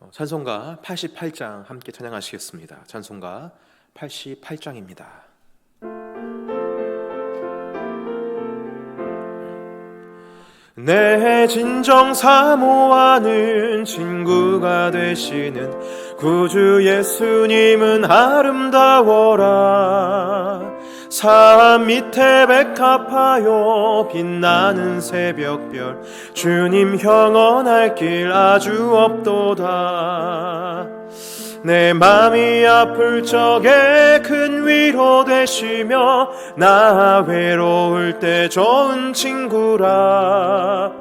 찬송가 88장 함께 찬양하시겠습니다. 찬송가 88장입니다. 내 진정 사모하는 친구가 되시는 구주 예수님은 아름다워라. 산 밑에 백합하여 빛나는 새벽별, 주님 형언할 길 아주 없도다. 내 맘이 아플 적에 큰 위로 되시며 나 외로울 때 좋은 친구라.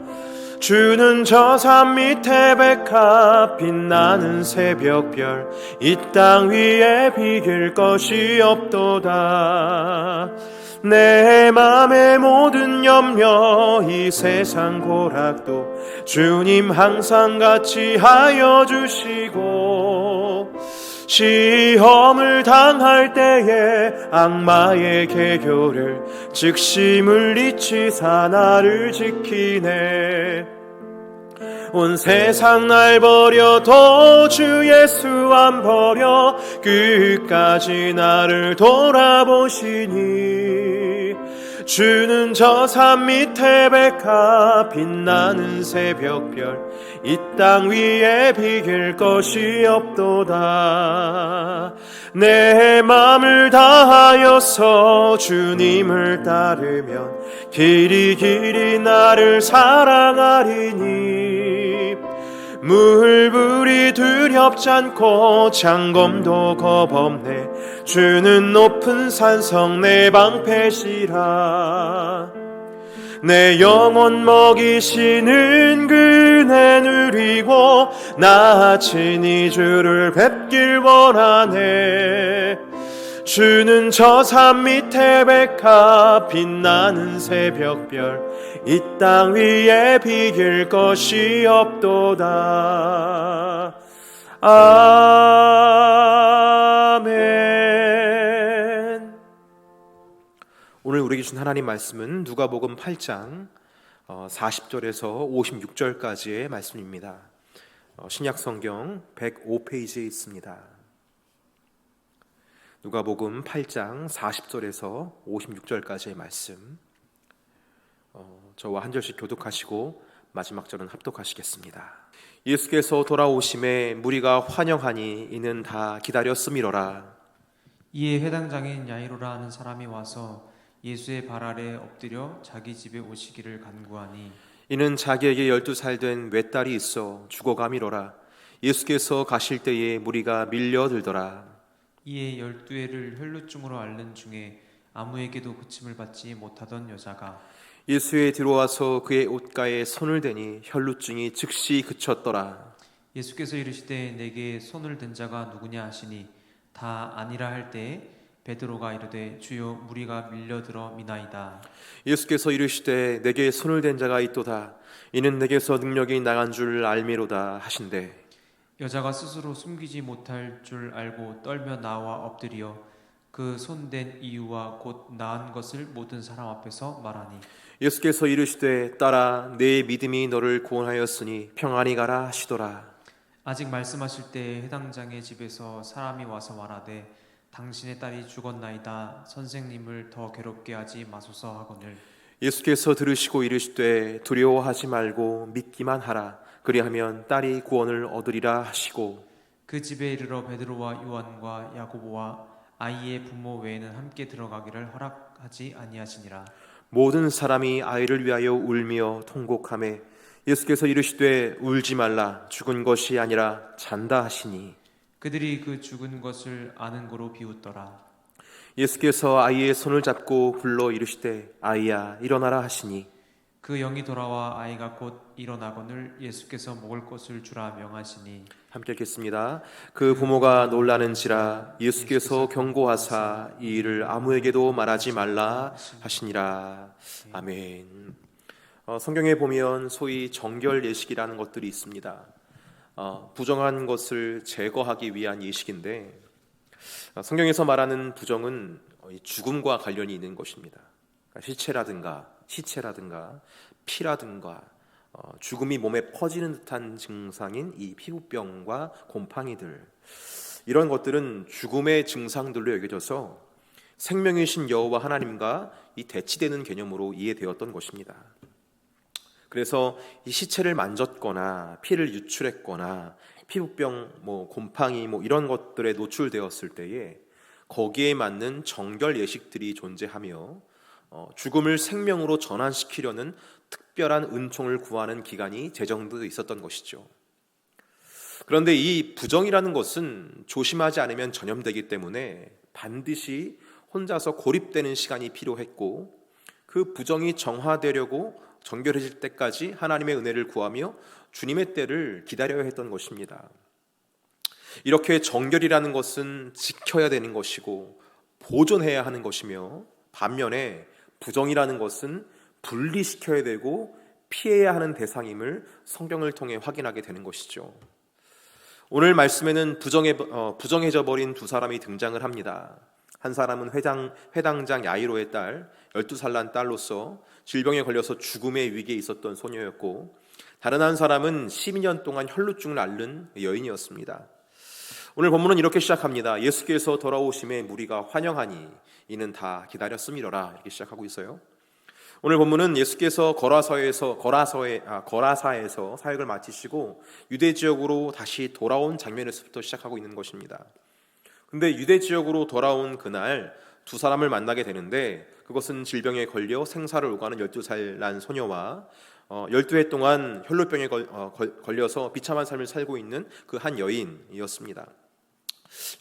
주는 저 산 밑에 백합 빛나는 새벽별, 이 땅 위에 비길 것이 없도다. 내 맘의 모든 염려 이 세상 고락도 주님 항상 같이 하여 주시고, 시험을 당할 때에 악마의 계교를 즉시 물리치사 나를 지키네. 온 세상 날 버려도 주 예수 안 버려 끝까지 나를 돌아보시니, 주는 저 산 밑에 백합 빛나는 새벽별, 이 땅 위에 비길 것이 없도다. 내 맘을 다하여서 주님을 따르면 길이 길이 나를 사랑하리니, 물불이 두렵지 않고 장검도 겁없네. 주는 높은 산성 내 방패시라. 내 영혼 먹이시는 그네 누리고 나 친히 주를 뵙길 원하네. 주는 저 산 밑에 백합 빛나는 새벽별, 이 땅 위에 비길 것이 없도다. 아멘. 오늘 우리에게 주신 하나님 말씀은 누가복음 8장 40절에서 56절까지의 말씀입니다. 신약성경 105페이지에 있습니다. 누가복음 8장 40절에서 56절까지의 말씀, 저와 한 절씩 교독하시고 마지막 절은 합독하시겠습니다. 예수께서 돌아오심에 무리가 환영하니 이는 다 기다렸음이로라. 이에 해당 장인 야이로라 하는 사람이 와서 예수의 발 아래 엎드려 자기 집에 오시기를 간구하니, 이는 자기에게 12살 된 외딸이 있어 죽어가미로라. 예수께서 가실 때에 무리가 밀려들더라. 이에 12해를 혈루증으로 앓는 중에 아무에게도 고침을 받지 못하던 여자가 예수의 뒤로 와서 그의 옷가에 손을 대니 혈루증이 즉시 그쳤더라. 예수께서 이르시되 내게 손을 댄 자가 누구냐 하시니, 다 아니라 할 때에 베드로가 이르되 주여 무리가 밀려들어 미나이다. 예수께서 이르시되 내게 손을 댄 자가 있도다. 이는 내게서 능력이 나간 줄 알미로다 하신대. 여자가 스스로 숨기지 못할 줄 알고 떨며 나와 엎드려 그 손댄 이유와 곧 나은 것을 모든 사람 앞에서 말하니, 예수께서 이르시되 딸아 내 믿음이 너를 구원하였으니 평안히 가라 하시더라. 아직 말씀하실 때 해당 장의 집에서 사람이 와서 말하되 당신의 딸이 죽었나이다. 선생님을 더 괴롭게 하지 마소서 하거늘. 예수께서 들으시고 이르시되 두려워하지 말고 믿기만 하라. 그리하면 딸이 구원을 얻으리라 하시고, 그 집에 이르러 베드로와 요한과 야고보와 아이의 부모 외에는 함께 들어가기를 허락하지 아니하시니라. 모든 사람이 아이를 위하여 울며 통곡하매 예수께서 이르시되 울지 말라. 죽은 것이 아니라 잔다 하시니, 그들이 그 죽은 것을 아는 거로 비웃더라. 예수께서 아이의 손을 잡고 불러 이르시되 아이야 일어나라 하시니, 그 영이 돌아와 아이가 곧 일어나거늘 예수께서 먹을 것을 주라 명하시니, 함께 읽겠습니다. 그 부모가 놀라는지라 예수께서 경고하사 이 일을 아무에게도 말하지 말라 하시니라. 아멘. 성경에 보면 소위 정결 예식이라는 것들이 있습니다. 부정한 것을 제거하기 위한 예식인데, 성경에서 말하는 부정은 죽음과 관련이 있는 것입니다. 시체라든가 피라든가 죽음이 몸에 퍼지는 듯한 증상인 이 피부병과 곰팡이들, 이런 것들은 죽음의 증상들로 여겨져서 생명이신 여호와 하나님과 이 대치되는 개념으로 이해되었던 것입니다. 그래서 이 시체를 만졌거나 피를 유출했거나 피부병, 곰팡이 이런 것들에 노출되었을 때에 거기에 맞는 정결 예식들이 존재하며 죽음을 생명으로 전환시키려는 특별한 은총을 구하는 기간이 제정되어 있었던 것이죠. 그런데 이 부정이라는 것은 조심하지 않으면 전염되기 때문에 반드시 혼자서 고립되는 시간이 필요했고, 그 부정이 정화되려고 정결해질 때까지 하나님의 은혜를 구하며 주님의 때를 기다려야 했던 것입니다. 이렇게 정결이라는 것은 지켜야 되는 것이고 보존해야 하는 것이며, 반면에 부정이라는 것은 분리시켜야 되고 피해야 하는 대상임을 성경을 통해 확인하게 되는 것이죠. 오늘 말씀에는 부정해져 버린 두 사람이 등장을 합니다. 한 사람은 회당장 야이로의 딸, 12살 난 딸로서 질병에 걸려서 죽음의 위기에 있었던 소녀였고, 다른 한 사람은 12년 동안 혈루증을 앓는 여인이었습니다. 오늘 본문은 이렇게 시작합니다. 예수께서 돌아오심에 무리가 환영하니 이는 다 기다렸음이로라, 이렇게 시작하고 있어요. 오늘 본문은 예수께서 거라사에서 사역을 마치시고 유대 지역으로 다시 돌아온 장면에서부터 시작하고 있는 것입니다. 근데 유대 지역으로 돌아온 그날 두 사람을 만나게 되는데, 그것은 질병에 걸려 생사를 오가는 12살 난 소녀와 12해 동안 혈루병에 걸려서 비참한 삶을 살고 있는 그 한 여인이었습니다.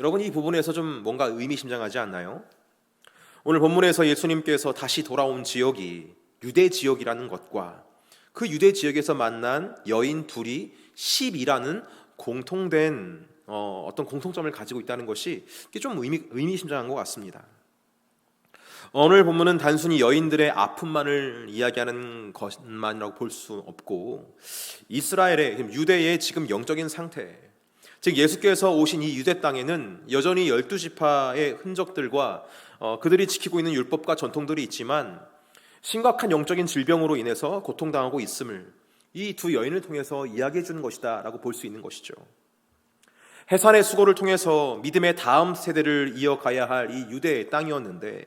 여러분, 이 부분에서 좀 뭔가 의미심장하지 않나요? 오늘 본문에서 예수님께서 다시 돌아온 지역이 유대 지역이라는 것과 그 유대 지역에서 만난 여인 둘이 10이라는 공통된 어떤 공통점을 가지고 있다는 것이 좀 의미심장한 것 같습니다. 오늘 본문은 단순히 여인들의 아픔만을 이야기하는 것만이라고 볼 수 없고, 이스라엘의, 유대의 지금 영적인 상태, 즉 예수께서 오신 이 유대 땅에는 여전히 12지파의 흔적들과 그들이 지키고 있는 율법과 전통들이 있지만 심각한 영적인 질병으로 인해서 고통당하고 있음을 이 두 여인을 통해서 이야기해 주는 것이다 라고 볼 수 있는 것이죠. 해산의 수고를 통해서 믿음의 다음 세대를 이어가야 할 이 유대의 땅이었는데,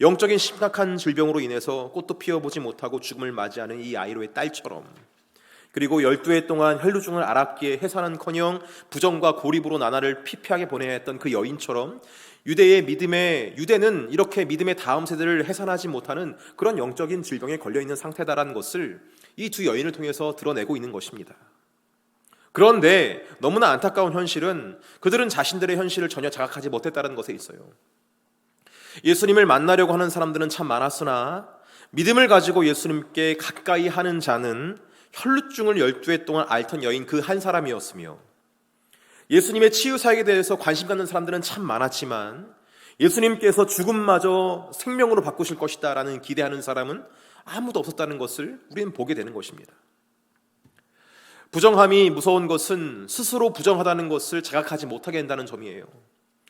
영적인 심각한 질병으로 인해서 꽃도 피워보지 못하고 죽음을 맞이하는 이 야이로의 딸처럼, 그리고 12해 동안 혈루증을 앓았기에 해산은커녕 부정과 고립으로 나날을 피폐하게 보내야 했던 그 여인처럼 유대는 이렇게 믿음의 다음 세대를 해산하지 못하는 그런 영적인 질병에 걸려있는 상태다라는 것을 이 두 여인을 통해서 드러내고 있는 것입니다. 그런데 너무나 안타까운 현실은 그들은 자신들의 현실을 전혀 자각하지 못했다는 것에 있어요. 예수님을 만나려고 하는 사람들은 참 많았으나 믿음을 가지고 예수님께 가까이 하는 자는 혈루증을 12해 동안 앓던 여인 그 한 사람이었으며, 예수님의 치유 사역에 대해서 관심 갖는 사람들은 참 많았지만 예수님께서 죽음마저 생명으로 바꾸실 것이다 라는 기대하는 사람은 아무도 없었다는 것을 우리는 보게 되는 것입니다. 부정함이 무서운 것은 스스로 부정하다는 것을 자각하지 못하게 한다는 점이에요.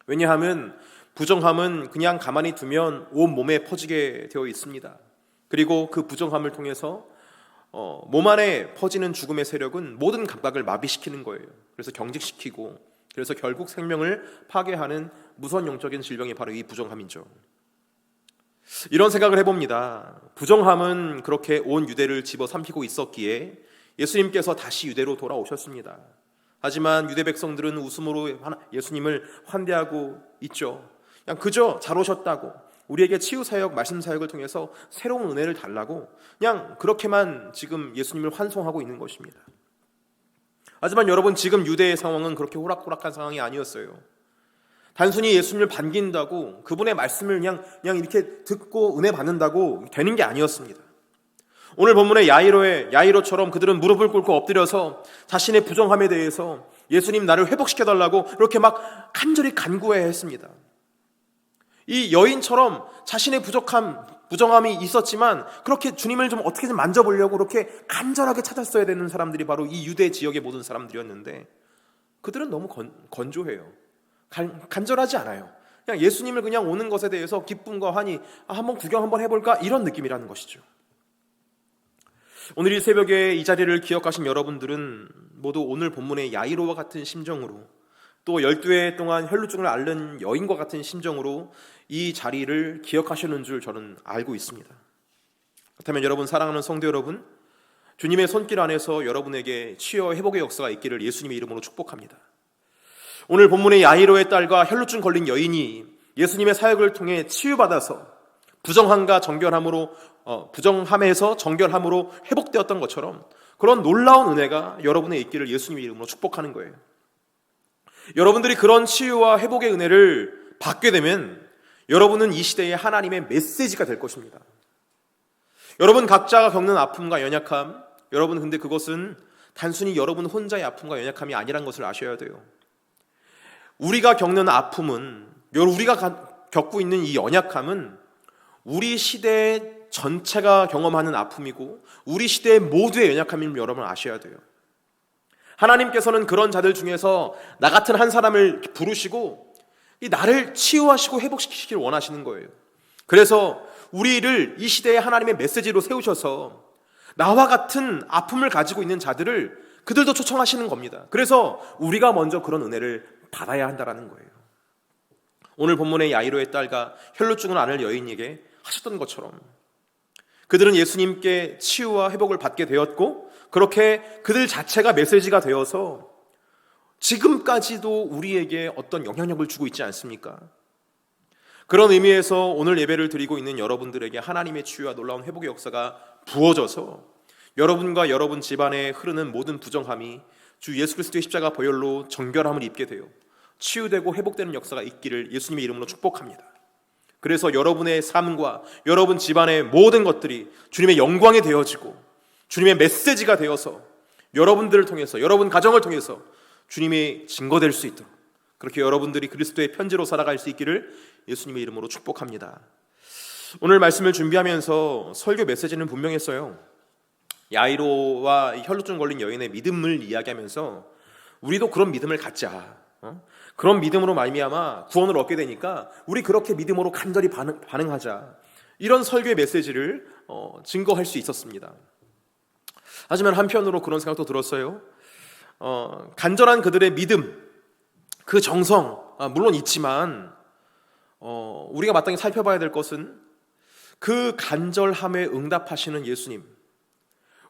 왜냐하면 부정함은 그냥 가만히 두면 온 몸에 퍼지게 되어 있습니다. 그리고 그 부정함을 통해서 몸 안에 퍼지는 죽음의 세력은 모든 감각을 마비시키는 거예요. 그래서 경직시키고, 그래서 결국 생명을 파괴하는 무서운 영적인 질병이 바로 이 부정함이죠. 이런 생각을 해봅니다. 부정함은 그렇게 온 유대를 집어삼키고 있었기에 예수님께서 다시 유대로 돌아오셨습니다. 하지만 유대 백성들은 웃음으로 예수님을 환대하고 있죠. 그냥 그저 잘 오셨다고, 우리에게 치유 사역, 말씀 사역을 통해서 새로운 은혜를 달라고 그냥 그렇게만 지금 예수님을 환송하고 있는 것입니다. 하지만 여러분, 지금 유대의 상황은 그렇게 호락호락한 상황이 아니었어요. 단순히 예수님을 반긴다고, 그분의 말씀을 그냥 이렇게 듣고 은혜 받는다고 되는 게 아니었습니다. 오늘 본문의 야이로처럼 그들은 무릎을 꿇고 엎드려서 자신의 부정함에 대해서 예수님 나를 회복시켜달라고 그렇게 막 간절히 간구해야 했습니다. 이 여인처럼 자신의 부정함이 있었지만 그렇게 주님을 좀 어떻게든 만져보려고 그렇게 간절하게 찾았어야 되는 사람들이 바로 이 유대 지역의 모든 사람들이었는데, 그들은 너무 건조해요. 간절하지 않아요. 그냥 예수님을 그냥 오는 것에 대해서 기쁨과 환희, 한번 구경 한번 해볼까, 이런 느낌이라는 것이죠. 오늘 이 새벽에 이 자리를 기억하신 여러분들은 모두 오늘 본문의 야이로와 같은 심정으로, 또 12해 동안 혈루증을 앓는 여인과 같은 심정으로 이 자리를 기억하시는 줄 저는 알고 있습니다. 그렇다면 여러분, 사랑하는 성도 여러분, 주님의 손길 안에서 여러분에게 치유와 회복의 역사가 있기를 예수님의 이름으로 축복합니다. 오늘 본문의 야이로의 딸과 혈루증 걸린 여인이 예수님의 사역을 통해 치유받아서 부정함에서 정결함으로 회복되었던 것처럼 그런 놀라운 은혜가 여러분에 있기를 예수님의 이름으로 축복하는 거예요. 여러분들이 그런 치유와 회복의 은혜를 받게 되면 여러분은 이 시대의 하나님의 메시지가 될 것입니다. 여러분 각자가 겪는 아픔과 연약함, 여러분 근데 그것은 단순히 여러분 혼자의 아픔과 연약함이 아니란 것을 아셔야 돼요. 우리가 겪는 아픔은, 우리가 겪고 있는 이 연약함은 우리 시대 전체가 경험하는 아픔이고 우리 시대 모두의 연약함임을 여러분 아셔야 돼요. 하나님께서는 그런 자들 중에서 나 같은 한 사람을 부르시고 나를 치유하시고 회복시키시길 원하시는 거예요. 그래서 우리를 이 시대에 하나님의 메시지로 세우셔서 나와 같은 아픔을 가지고 있는 자들을 그들도 초청하시는 겁니다. 그래서 우리가 먼저 그런 은혜를 받아야 한다는 거예요. 오늘 본문의 야이로의 딸과 혈루증을 앓을 여인에게 하셨던 것처럼 그들은 예수님께 치유와 회복을 받게 되었고, 그렇게 그들 자체가 메시지가 되어서 지금까지도 우리에게 어떤 영향력을 주고 있지 않습니까? 그런 의미에서 오늘 예배를 드리고 있는 여러분들에게 하나님의 치유와 놀라운 회복의 역사가 부어져서 여러분과 여러분 집안에 흐르는 모든 부정함이 주 예수 그리스도의 십자가 보혈로 정결함을 입게 되어 치유되고 회복되는 역사가 있기를 예수님의 이름으로 축복합니다. 그래서 여러분의 삶과 여러분 집안의 모든 것들이 주님의 영광이 되어지고 주님의 메시지가 되어서 여러분들을 통해서, 여러분 가정을 통해서 주님이 증거될 수 있도록, 그렇게 여러분들이 그리스도의 편지로 살아갈 수 있기를 예수님의 이름으로 축복합니다. 오늘 말씀을 준비하면서 설교 메시지는 분명했어요. 야이로와 혈루증 걸린 여인의 믿음을 이야기하면서 우리도 그런 믿음을 갖자. 그런 믿음으로 말미암아 구원을 얻게 되니까 우리 그렇게 믿음으로 간절히 반응하자. 이런 설교의 메시지를 증거할 수 있었습니다. 하지만 한편으로 그런 생각도 들었어요. 간절한 그들의 믿음, 그 정성 물론 있지만 우리가 마땅히 살펴봐야 될 것은 그 간절함에 응답하시는 예수님,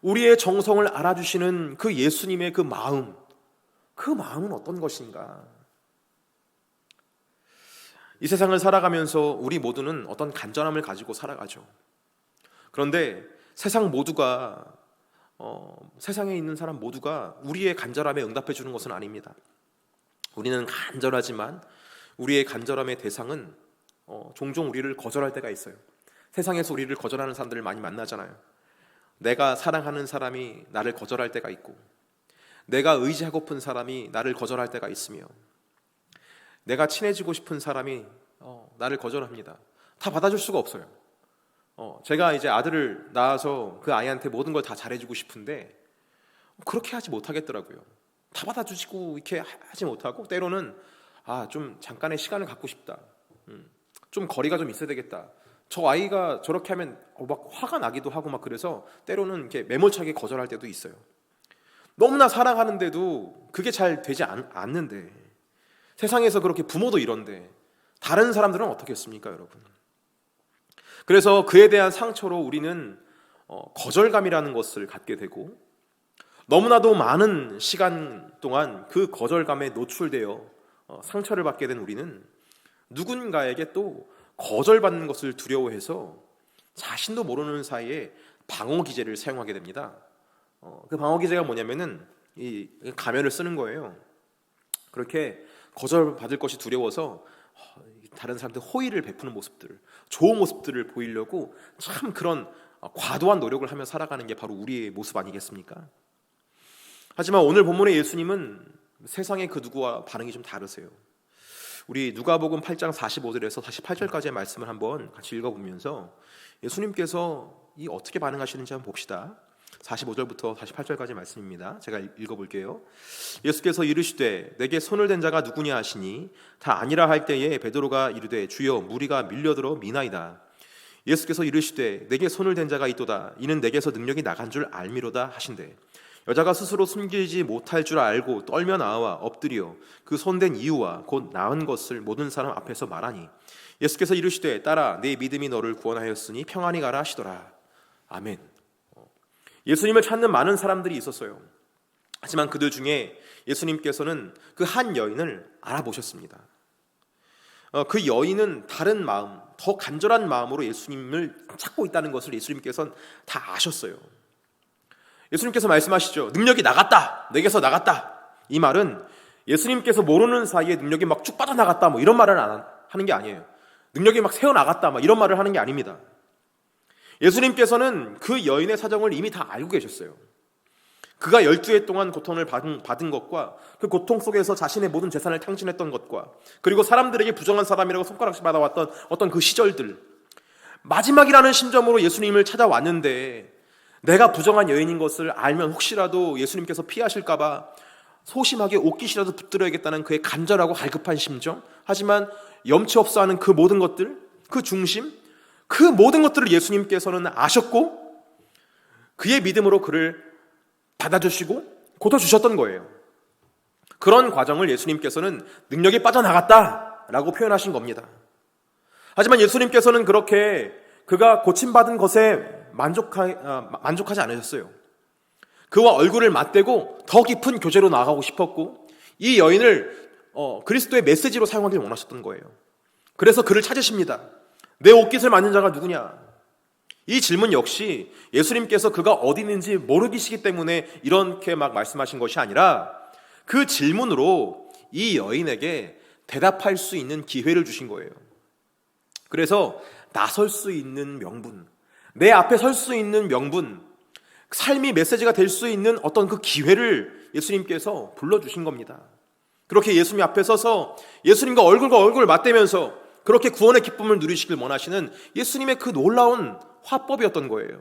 우리의 정성을 알아주시는 그 예수님의 그 마음은 어떤 것인가? 이 세상을 살아가면서 우리 모두는 어떤 간절함을 가지고 살아가죠. 그런데 세상에 있는 사람 모두가 우리의 간절함에 응답해 주는 것은 아닙니다. 우리는 간절하지만 우리의 간절함의 대상은 종종 우리를 거절할 때가 있어요. 세상에서 우리를 거절하는 사람들을 많이 만나잖아요. 내가 사랑하는 사람이 나를 거절할 때가 있고, 내가 의지하고픈 사람이 나를 거절할 때가 있으며, 내가 친해지고 싶은 사람이 나를 거절합니다. 다 받아줄 수가 없어요. 제가 이제 아들을 낳아서 그 아이한테 모든 걸 다 잘해주고 싶은데 그렇게 하지 못하겠더라고요. 다 받아주시고 이렇게 하지 못하고, 때로는 좀 잠깐의 시간을 갖고 싶다. 좀 거리가 좀 있어야 되겠다. 저 아이가 저렇게 하면 막 화가 나기도 하고 막, 그래서 때로는 이렇게 매몰차게 거절할 때도 있어요. 너무나 사랑하는데도 그게 잘 되지 않는데, 세상에서 그렇게 부모도 이런데 다른 사람들은 어떻겠습니까, 여러분? 그래서 그에 대한 상처로 우리는 거절감이라는 것을 갖게 되고, 너무나도 많은 시간 동안 그 거절감에 노출되어 상처를 받게 된 우리는 누군가에게 또 거절받는 것을 두려워해서 자신도 모르는 사이에 방어 기제를 사용하게 됩니다. 그 방어 기제가 뭐냐면은 이 가면을 쓰는 거예요. 그렇게 거절받을 것이 두려워서 다른 사람들 호의를 베푸는 모습들, 좋은 모습들을 보이려고 참 그런 과도한 노력을 하며 살아가는 게 바로 우리의 모습 아니겠습니까? 하지만 오늘 본문의 예수님은 세상의 그 누구와 반응이 좀 다르세요. 우리 누가복음 8장 45절에서 48절까지의 말씀을 한번 같이 읽어보면서 예수님께서 이 어떻게 반응하시는지 한번 봅시다. 45절부터 48절까지 말씀입니다. 제가 읽어볼게요. 예수께서 이르시되 내게 손을 댄 자가 누구냐 하시니 다 아니라 할 때에 베드로가 이르되 주여 무리가 밀려들어 미나이다. 예수께서 이르시되 내게 손을 댄 자가 있도다. 이는 내게서 능력이 나간 줄 알미로다 하신대. 여자가 스스로 숨기지 못할 줄 알고 떨며 나와 엎드려 그 손댄 이유와 곧 나은 것을 모든 사람 앞에서 말하니 예수께서 이르시되 딸아 네 믿음이 너를 구원하였으니 평안히 가라 하시더라. 아멘. 예수님을 찾는 많은 사람들이 있었어요. 하지만 그들 중에 예수님께서는 그 한 여인을 알아보셨습니다. 그 여인은 다른 마음, 더 간절한 마음으로 예수님을 찾고 있다는 것을 예수님께서는 다 아셨어요. 예수님께서 말씀하시죠. 능력이 나갔다. 내게서 나갔다. 이 말은 예수님께서 모르는 사이에 능력이 막 쭉 빠져나갔다 뭐 이런 말을 하는 게 아니에요. 능력이 막 새어나갔다 막 이런 말을 하는 게 아닙니다. 예수님께서는 그 여인의 사정을 이미 다 알고 계셨어요. 그가 12해 동안 고통을 받은 것과 그 고통 속에서 자신의 모든 재산을 탕진했던 것과 그리고 사람들에게 부정한 사람이라고 손가락질 받아왔던 어떤 그 시절들, 마지막이라는 심정으로 예수님을 찾아왔는데 내가 부정한 여인인 것을 알면 혹시라도 예수님께서 피하실까 봐 소심하게 옷깃이라도 붙들어야겠다는 그의 간절하고 갈급한 심정, 하지만 염치 없어 하는 그 모든 것들, 그 중심, 그 모든 것들을 예수님께서는 아셨고 그의 믿음으로 그를 받아주시고 고쳐주셨던 거예요. 그런 과정을 예수님께서는 능력이 빠져나갔다라고 표현하신 겁니다. 하지만 예수님께서는 그렇게 그가 고침받은 것에 만족하지 않으셨어요. 그와 얼굴을 맞대고 더 깊은 교제로 나아가고 싶었고 이 여인을 그리스도의 메시지로 사용하길 원하셨던 거예요. 그래서 그를 찾으십니다. 내 옷깃을 만진 자가 누구냐? 이 질문 역시 예수님께서 그가 어디 있는지 모르시기 때문에 이렇게 막 말씀하신 것이 아니라 그 질문으로 이 여인에게 대답할 수 있는 기회를 주신 거예요. 그래서 나설 수 있는 명분, 내 앞에 설 수 있는 명분, 삶이 메시지가 될 수 있는 어떤 그 기회를 예수님께서 불러주신 겁니다. 그렇게 예수님 앞에 서서 예수님과 얼굴과 얼굴을 맞대면서 그렇게 구원의 기쁨을 누리시길 원하시는 예수님의 그 놀라운 화법이었던 거예요.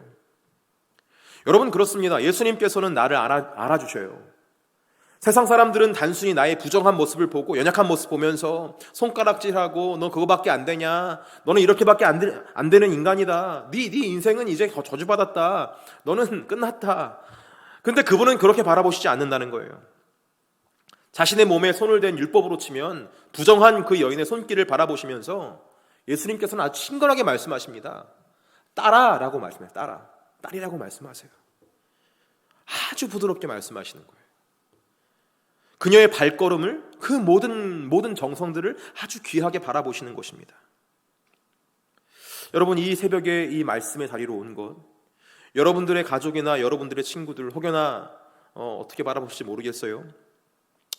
여러분 그렇습니다. 예수님께서는 나를 알아주셔요. 세상 사람들은 단순히 나의 부정한 모습을 보고 연약한 모습 보면서 손가락질하고 너 그거밖에 안 되냐? 너는 이렇게밖에 안 되는 인간이다. 네 인생은 이제 저주받았다. 너는 끝났다. 근데 그분은 그렇게 바라보시지 않는다는 거예요. 자신의 몸에 손을 댄 율법으로 치면 부정한 그 여인의 손길을 바라보시면서 예수님께서는 아주 친근하게 말씀하십니다. 딸아라고 말씀해요. 딸이라고 말씀하세요. 아주 부드럽게 말씀하시는 거예요. 그녀의 발걸음을 그 모든 정성들을 아주 귀하게 바라보시는 것입니다. 여러분 이 새벽에 이 말씀의 자리로 온 것, 여러분들의 가족이나 여러분들의 친구들 혹여나 어떻게 바라보실지 모르겠어요.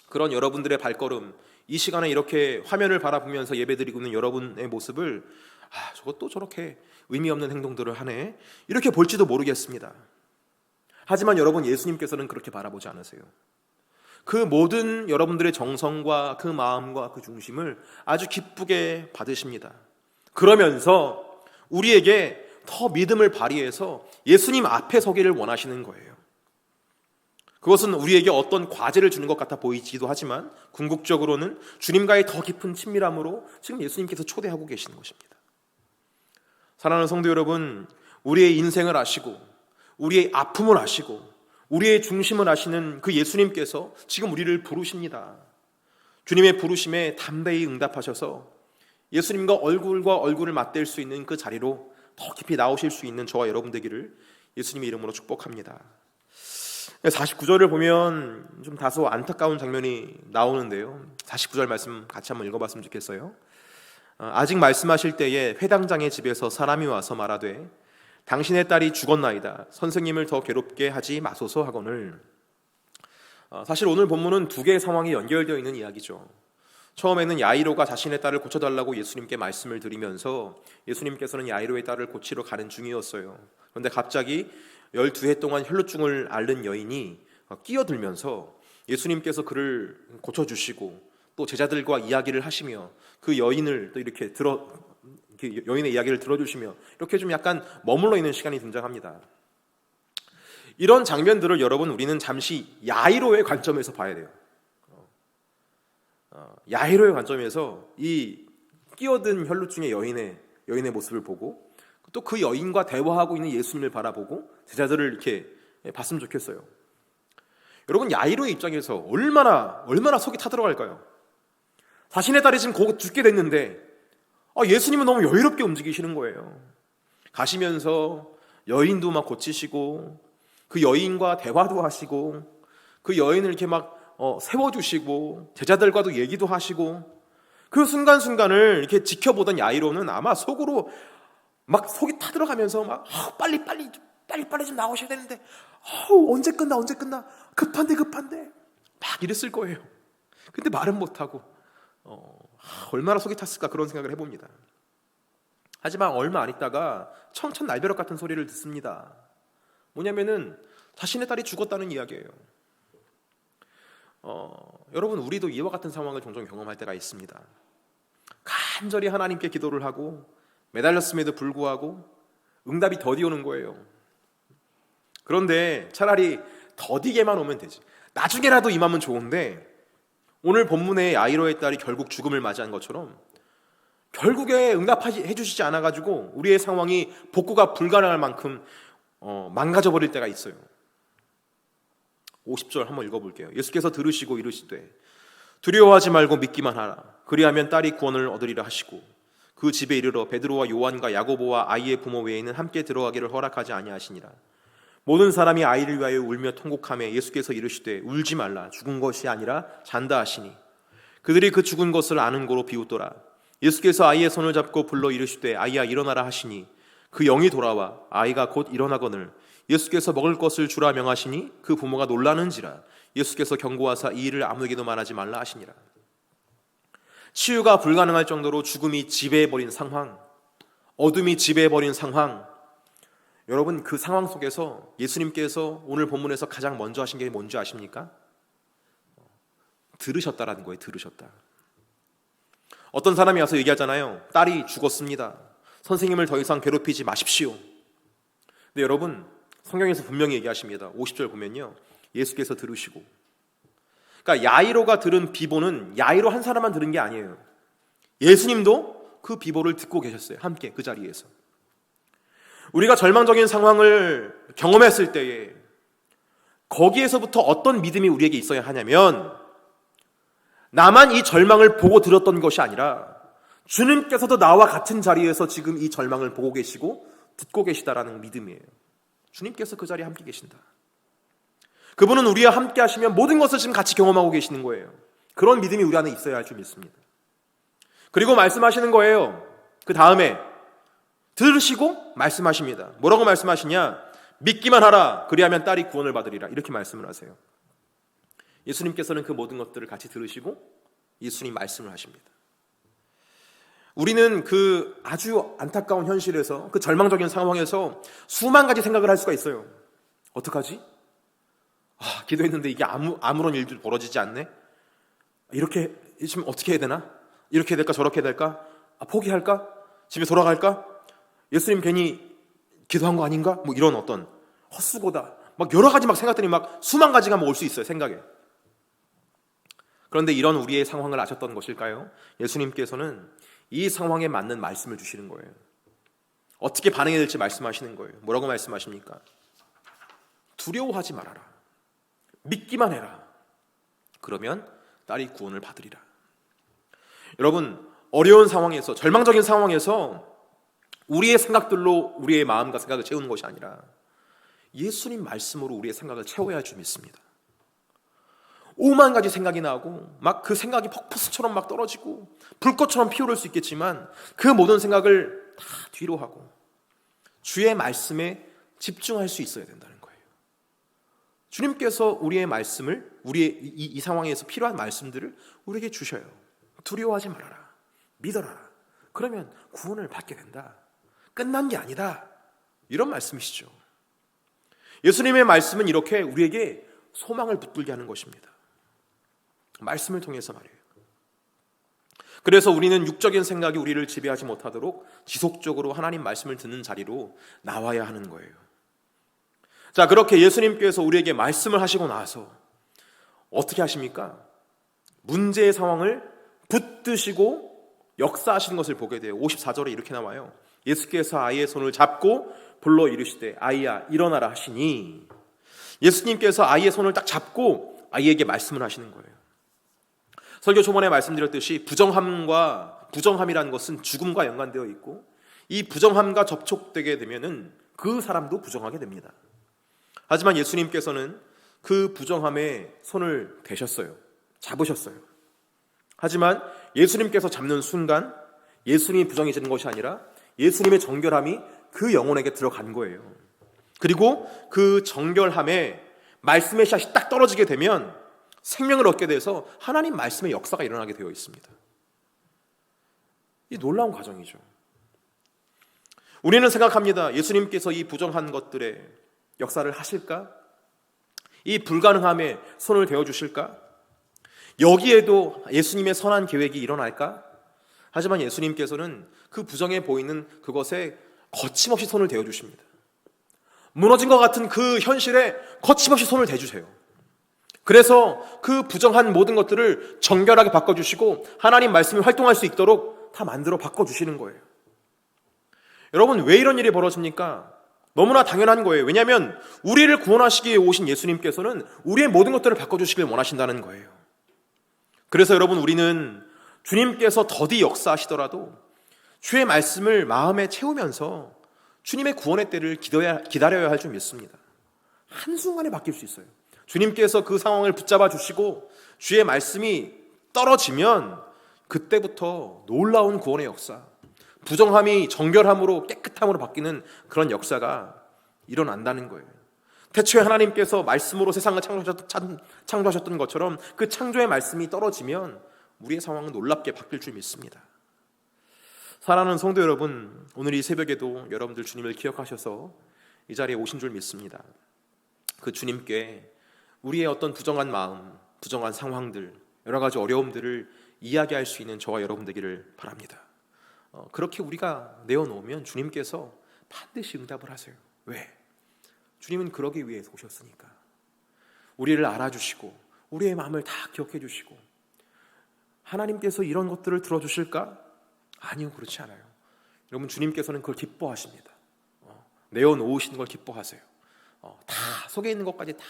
그런 여러분들의 발걸음, 이 시간에 이렇게 화면을 바라보면서 예배드리고 있는 여러분의 모습을 저것도 저렇게 의미 없는 행동들을 하네 이렇게 볼지도 모르겠습니다. 하지만 여러분 예수님께서는 그렇게 바라보지 않으세요. 그 모든 여러분들의 정성과 그 마음과 그 중심을 아주 기쁘게 받으십니다. 그러면서 우리에게 더 믿음을 발휘해서 예수님 앞에 서기를 원하시는 거예요. 그것은 우리에게 어떤 과제를 주는 것 같아 보이기도 하지만 궁극적으로는 주님과의 더 깊은 친밀함으로 지금 예수님께서 초대하고 계시는 것입니다. 사랑하는 성도 여러분, 우리의 인생을 아시고 우리의 아픔을 아시고 우리의 중심을 아시는 그 예수님께서 지금 우리를 부르십니다. 주님의 부르심에 담대히 응답하셔서 예수님과 얼굴과 얼굴을 맞댈 수 있는 그 자리로 더 깊이 나오실 수 있는 저와 여러분 되기를 예수님의 이름으로 축복합니다. 49절을 보면 좀 다소 안타까운 장면이 나오는데요. 49절 말씀 같이 한번 읽어봤으면 좋겠어요. 아직 말씀하실 때에 회당장의 집에서 사람이 와서 말하되 당신의 딸이 죽었나이다. 선생님을 더 괴롭게 하지 마소서 하거늘. 사실 오늘 본문은 두 개의 상황이 연결되어 있는 이야기죠. 처음에는 야이로가 자신의 딸을 고쳐달라고 예수님께 말씀을 드리면서 예수님께서는 야이로의 딸을 고치러 가는 중이었어요. 그런데 갑자기 12해 동안 혈루증을 앓는 여인이 끼어들면서 예수님께서 그를 고쳐주시고 또 제자들과 이야기를 하시며 그 여인을 또 이렇게 여인의 이야기를 들어주시며 이렇게 좀 약간 머물러 있는 시간이 등장합니다. 이런 장면들을 여러분 우리는 잠시 야이로의 관점에서 봐야 돼요. 야이로의 관점에서 이 끼어든 혈루증의 여인의 모습을 보고 또 그 여인과 대화하고 있는 예수님을 바라보고 제자들을 이렇게 봤으면 좋겠어요. 여러분, 야이로의 입장에서 얼마나 속이 타들어갈까요? 자신의 딸이 지금 곧 죽게 됐는데 예수님은 너무 여유롭게 움직이시는 거예요. 가시면서 여인도 막 고치시고 그 여인과 대화도 하시고 그 여인을 이렇게 막 세워주시고 제자들과도 얘기도 하시고 그 순간순간을 이렇게 지켜보던 야이로는 아마 속으로 막 속이 타들어가면서 막 빨리 좀 나오셔야 되는데 언제 끝나 급한데 막 이랬을 거예요. 근데 말은 못하고 얼마나 속이 탔을까 그런 생각을 해봅니다. 하지만 얼마 안 있다가 청천날벼락 같은 소리를 듣습니다. 뭐냐면은 자신의 딸이 죽었다는 이야기예요. 여러분, 우리도 이와 같은 상황을 종종 경험할 때가 있습니다. 간절히 하나님께 기도를 하고 매달렸음에도 불구하고 응답이 더디 오는 거예요. 그런데 차라리 더디게만 오면 되지, 나중에라도 임하면 좋은데, 오늘 본문의 야이로의 딸이 결국 죽음을 맞이한 것처럼 결국에 응답해 주시지 않아가지고 우리의 상황이 복구가 불가능할 만큼 망가져버릴 때가 있어요. 50절 한번 읽어볼게요. 예수께서 들으시고 이르시되 두려워하지 말고 믿기만 하라. 그리하면 딸이 구원을 얻으리라 하시고 그 집에 이르러 베드로와 요한과 야고보와 아이의 부모 외에는 함께 들어가기를 허락하지 아니하시니라. 모든 사람이 아이를 위하여 울며 통곡하며 예수께서 이르시되 울지 말라. 죽은 것이 아니라 잔다 하시니 그들이 그 죽은 것을 아는 고로 비웃더라. 예수께서 아이의 손을 잡고 불러 이르시되 아이야 일어나라 하시니 그 영이 돌아와 아이가 곧 일어나거늘 예수께서 먹을 것을 주라 명하시니 그 부모가 놀라는지라. 예수께서 경고하사 이 일을 아무에게도 말하지 말라 하시니라. 치유가 불가능할 정도로 죽음이 지배해버린 상황, 어둠이 지배해버린 상황, 여러분, 그 상황 속에서 예수님께서 오늘 본문에서 가장 먼저 하신 게 뭔지 아십니까? 들으셨다라는 거예요. 들으셨다. 어떤 사람이 와서 얘기하잖아요. 딸이 죽었습니다. 선생님을 더 이상 괴롭히지 마십시오. 근데 여러분, 성경에서 분명히 얘기하십니다. 50절 보면요, 예수께서 들으시고, 그러니까 야이로가 들은 비보는 야이로 한 사람만 들은 게 아니에요. 예수님도 그 비보를 듣고 계셨어요. 함께 그 자리에서. 우리가 절망적인 상황을 경험했을 때에 거기에서부터 어떤 믿음이 우리에게 있어야 하냐면, 나만 이 절망을 보고 들었던 것이 아니라 주님께서도 나와 같은 자리에서 지금 이 절망을 보고 계시고 듣고 계시다라는 믿음이에요. 주님께서 그 자리에 함께 계신다. 그분은 우리와 함께 하시면 모든 것을 지금 같이 경험하고 계시는 거예요. 그런 믿음이 우리 안에 있어야 할 줄 믿습니다. 그리고 말씀하시는 거예요. 그 다음에 들으시고 말씀하십니다. 뭐라고 말씀하시냐? 믿기만 하라. 그리하면 딸이 구원을 받으리라. 이렇게 말씀을 하세요. 예수님께서는 그 모든 것들을 같이 들으시고 예수님 말씀을 하십니다. 우리는 그 아주 안타까운 현실에서, 그 절망적인 상황에서 수만 가지 생각을 할 수가 있어요. 어떡하지? 기도했는데 이게 아무런 일도 벌어지지 않네? 이렇게 지금 어떻게 해야 되나? 이렇게 해야 될까? 저렇게 해야 될까? 포기할까? 집에 돌아갈까? 예수님 괜히 기도한 거 아닌가? 뭐 이런 어떤 헛수고다. 막 여러 가지 막 생각들이 막 수만 가지가 올 수 있어요, 생각에. 그런데 이런 우리의 상황을 아셨던 것일까요? 예수님께서는 이 상황에 맞는 말씀을 주시는 거예요. 어떻게 반응해야 될지 말씀하시는 거예요. 뭐라고 말씀하십니까? 두려워하지 말아라. 믿기만 해라. 그러면 딸이 구원을 받으리라. 여러분, 어려운 상황에서, 절망적인 상황에서 우리의 생각들로 우리의 마음과 생각을 채우는 것이 아니라 예수님 말씀으로 우리의 생각을 채워야 할 줄 믿습니다. 오만 가지 생각이 나고 막 그 생각이 폭포수처럼 막 떨어지고 불꽃처럼 피어오를 수 있겠지만 그 모든 생각을 다 뒤로 하고 주의 말씀에 집중할 수 있어야 된다는 거예요. 주님께서 우리의 말씀을, 우리의 이 상황에서 필요한 말씀들을 우리에게 주셔요. 두려워하지 말아라. 믿어라. 그러면 구원을 받게 된다. 끝난 게 아니다. 이런 말씀이시죠. 예수님의 말씀은 이렇게 우리에게 소망을 붙들게 하는 것입니다. 말씀을 통해서 말이에요. 그래서 우리는 육적인 생각이 우리를 지배하지 못하도록 지속적으로 하나님 말씀을 듣는 자리로 나와야 하는 거예요. 자, 그렇게 예수님께서 우리에게 말씀을 하시고 나서 어떻게 하십니까? 문제의 상황을 붙드시고 역사하시는 것을 보게 돼요. 54절에 이렇게 나와요. 예수께서 아이의 손을 잡고 불러 이르시되 아이야 일어나라 하시니, 예수님께서 아이의 손을 딱 잡고 아이에게 말씀을 하시는 거예요. 설교 초반에 말씀드렸듯이 부정함이라는 것은 죽음과 연관되어 있고, 이 부정함과 접촉되게 되면은 그 사람도 부정하게 됩니다. 하지만 예수님께서는 그 부정함에 손을 대셨어요. 잡으셨어요. 하지만 예수님께서 잡는 순간 예수님이 부정해지는 것이 아니라 예수님의 정결함이 그 영혼에게 들어간 거예요. 그리고 그 정결함에 말씀의 씨앗이 딱 떨어지게 되면 생명을 얻게 돼서 하나님 말씀의 역사가 일어나게 되어 있습니다. 이 놀라운 과정이죠. 우리는 생각합니다. 예수님께서 이 부정한 것들에 역사를 하실까? 이 불가능함에 손을 대어주실까? 여기에도 예수님의 선한 계획이 일어날까? 하지만 예수님께서는 그 부정해 보이는 그것에 거침없이 손을 대어주십니다. 무너진 것 같은 그 현실에 거침없이 손을 대주세요. 그래서 그 부정한 모든 것들을 정결하게 바꿔주시고 하나님 말씀이 활동할 수 있도록 다 만들어 바꿔주시는 거예요. 여러분, 왜 이런 일이 벌어집니까? 너무나 당연한 거예요. 왜냐하면 우리를 구원하시기 위해 오신 예수님께서는 우리의 모든 것들을 바꿔주시길 원하신다는 거예요. 그래서 여러분, 우리는 주님께서 더디 역사하시더라도 주의 말씀을 마음에 채우면서 주님의 구원의 때를 기다려야 할 줄 믿습니다. 한순간에 바뀔 수 있어요. 주님께서 그 상황을 붙잡아 주시고 주의 말씀이 떨어지면 그때부터 놀라운 구원의 역사, 부정함이 정결함으로 깨끗함으로 바뀌는 그런 역사가 일어난다는 거예요. 태초에 하나님께서 말씀으로 세상을 창조하셨던 것처럼 그 창조의 말씀이 떨어지면 우리의 상황은 놀랍게 바뀔 줄 믿습니다. 사랑하는 성도 여러분, 오늘 이 새벽에도 여러분들 주님을 기억하셔서 이 자리에 오신 줄 믿습니다. 그 주님께 우리의 어떤 부정한 마음, 부정한 상황들, 여러 가지 어려움들을 이야기할 수 있는 저와 여러분 되기를 바랍니다. 그렇게 우리가 내어놓으면 주님께서 반드시 응답을 하세요. 왜? 주님은 그러기 위해서 오셨으니까. 우리를 알아주시고 우리의 마음을 다 기억해 주시고, 하나님께서 이런 것들을 들어주실까? 아니요, 그렇지 않아요. 여러분, 주님께서는 그걸 기뻐하십니다. 내어놓으시는 걸 기뻐하세요. 다 속에 있는 것까지 다,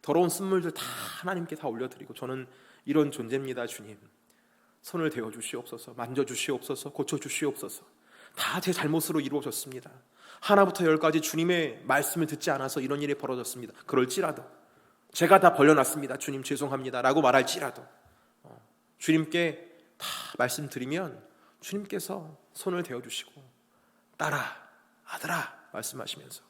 더러운 쓴물들 다 하나님께 다 올려드리고, 저는 이런 존재입니다, 주님. 손을 대어 주시옵소서, 만져 주시옵소서, 고쳐 주시옵소서. 다 제 잘못으로 이루어졌습니다. 하나부터 열까지 주님의 말씀을 듣지 않아서 이런 일이 벌어졌습니다. 그럴지라도 제가 다 벌려놨습니다. 주님 죄송합니다 라고 말할지라도 주님께 다 말씀드리면 주님께서 손을 대어주시고 딸아, 아들아 말씀하시면서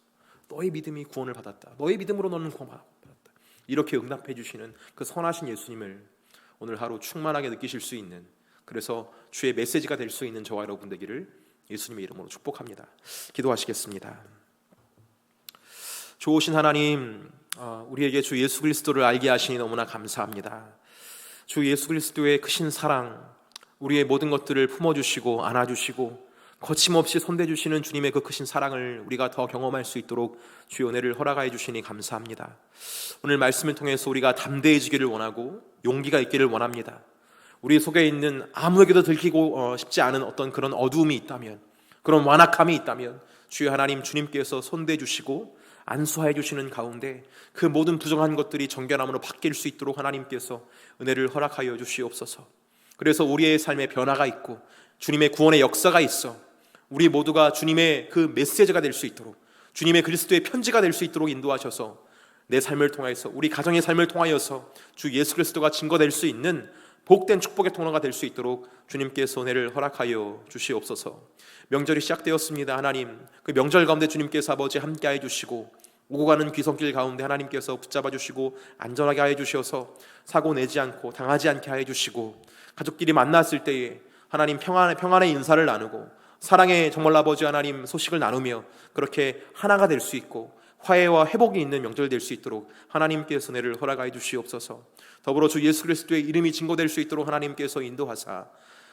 너의 믿음이 구원을 받았다, 너의 믿음으로 너는 구원을 받았다, 이렇게 응답해 주시는 그 선하신 예수님을 오늘 하루 충만하게 느끼실 수 있는, 그래서 주의 메시지가 될 수 있는 저와 여러분 되기를 예수님의 이름으로 축복합니다. 기도하시겠습니다. 좋으신 하나님, 우리에게 주 예수 그리스도를 알게 하시니 너무나 감사합니다. 주 예수 그리스도의 크신 사랑, 우리의 모든 것들을 품어주시고 안아주시고 거침없이 손대주시는 주님의 그 크신 사랑을 우리가 더 경험할 수 있도록 주의 은혜를 허락하여 주시니 감사합니다. 오늘 말씀을 통해서 우리가 담대해지기를 원하고 용기가 있기를 원합니다. 우리 속에 있는 아무에게도 들키고 싶지 않은 어떤 그런 어두움이 있다면, 그런 완악함이 있다면 주여 하나님, 주님께서 손대주시고 안수하여 주시는 가운데 그 모든 부정한 것들이 정결함으로 바뀔 수 있도록 하나님께서 은혜를 허락하여 주시옵소서. 그래서 우리의 삶에 변화가 있고 주님의 구원의 역사가 있어 우리 모두가 주님의 그 메시지가 될 수 있도록, 주님의 그리스도의 편지가 될 수 있도록 인도하셔서 내 삶을 통하여서, 우리 가정의 삶을 통하여서 주 예수 그리스도가 증거될 수 있는 복된 축복의 통로가 될 수 있도록 주님께서 은혜를 허락하여 주시옵소서. 명절이 시작되었습니다. 하나님, 그 명절 가운데 주님께서 아버지 함께하여 주시고 오고 가는 귀성길 가운데 하나님께서 붙잡아 주시고 안전하게 하여 주셔서 사고 내지 않고 당하지 않게 하여 주시고, 가족끼리 만났을 때에 하나님 평안의 인사를 나누고 사랑의 정말 아버지 하나님 소식을 나누며 그렇게 하나가 될 수 있고 화해와 회복이 있는 명절 될 수 있도록 하나님께서 은혜를 허락하여 주시옵소서. 더불어 주 예수 그리스도의 이름이 증거될 수 있도록 하나님께서 인도하사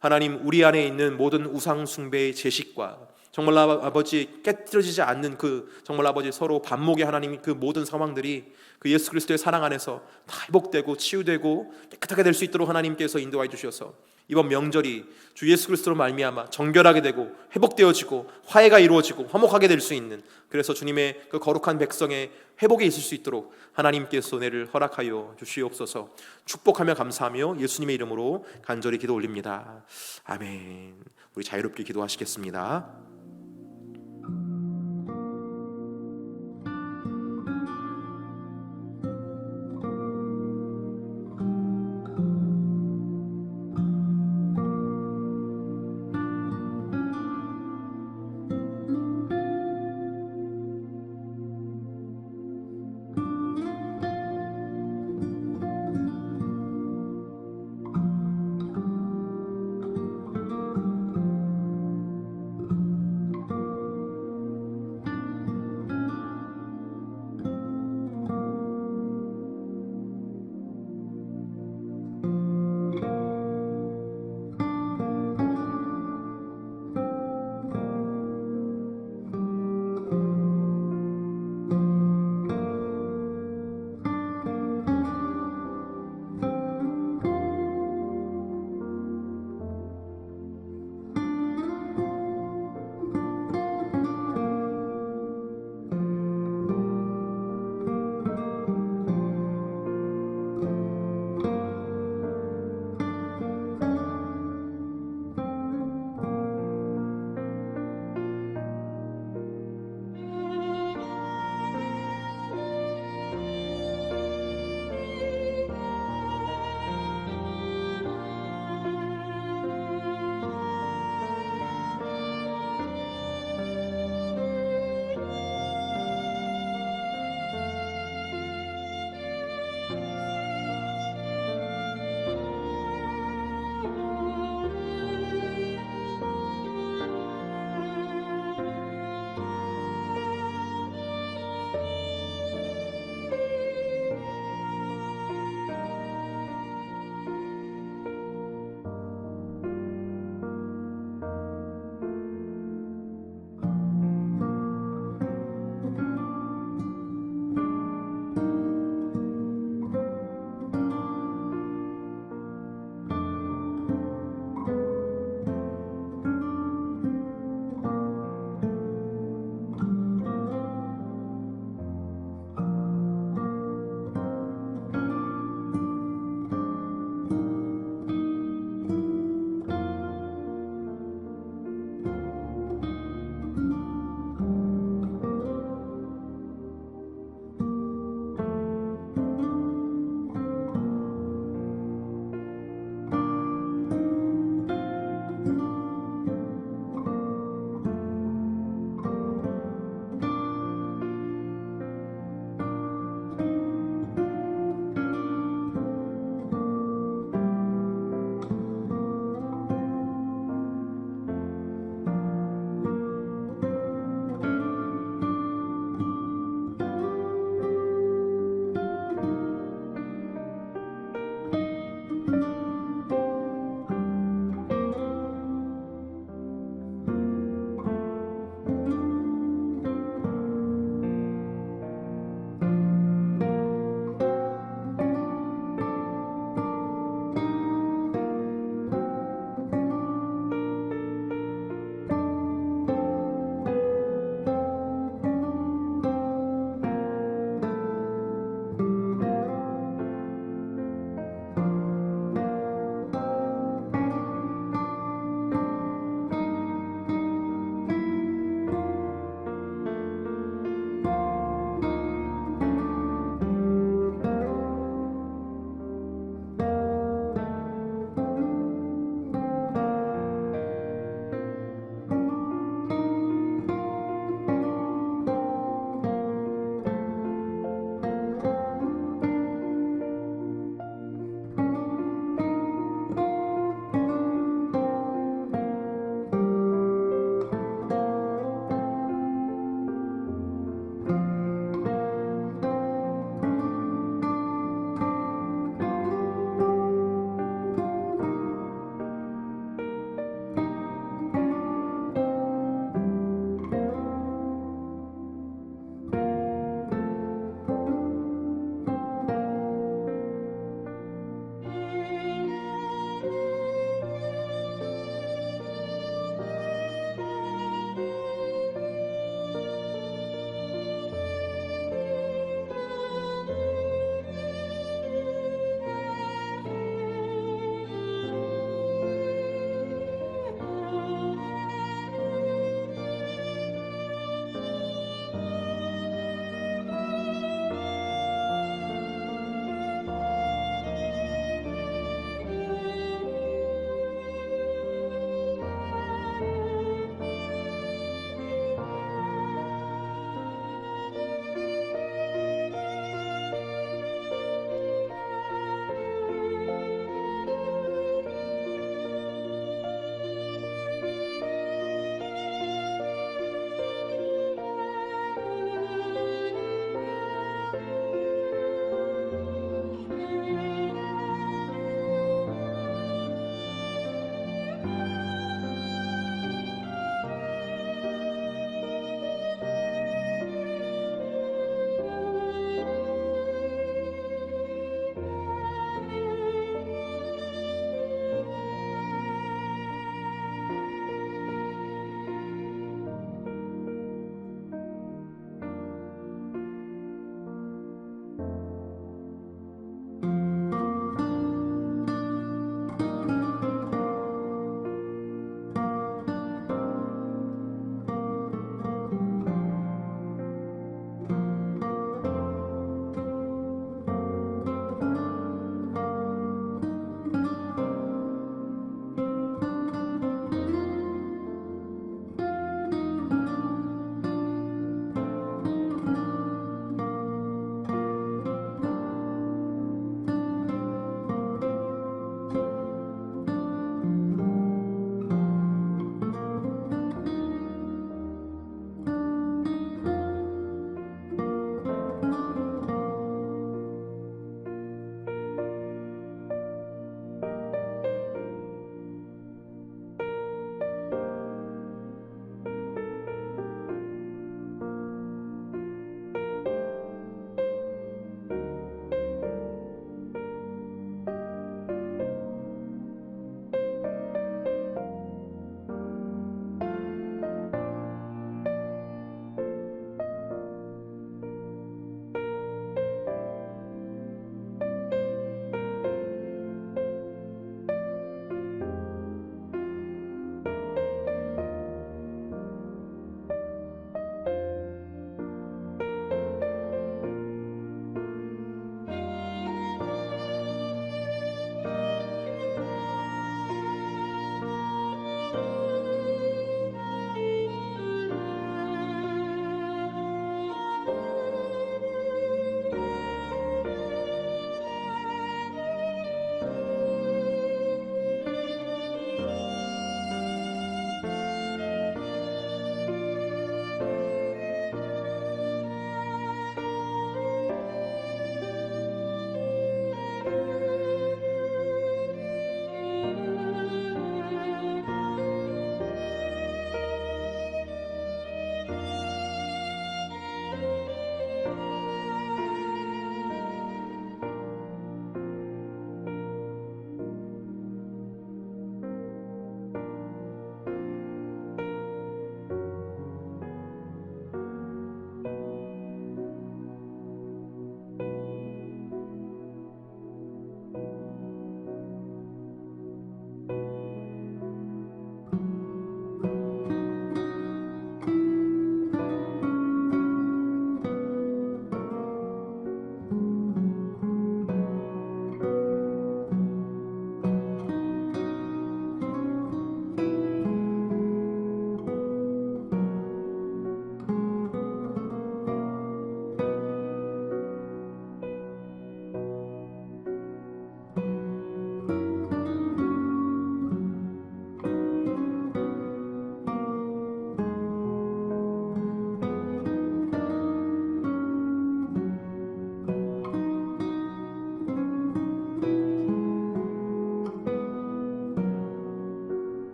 하나님, 우리 안에 있는 모든 우상 숭배의 제식과 정말 아버지 깨트려지지 않는 그 정말 아버지 서로 반목의 하나님 그 모든 상황들이 그 예수 그리스도의 사랑 안에서 다 회복되고 치유되고 깨끗하게 될 수 있도록 하나님께서 인도하여 주셔서 이번 명절이 주 예수 그리스도로 말미암아 정결하게 되고 회복되어지고 화해가 이루어지고 화목하게 될 수 있는, 그래서 주님의 그 거룩한 백성의 회복에 있을 수 있도록 하나님께서 은혜를 허락하여 주시옵소서. 축복하며 감사하며 예수님의 이름으로 간절히 기도 올립니다. 아멘. 우리 자유롭게 기도하시겠습니다.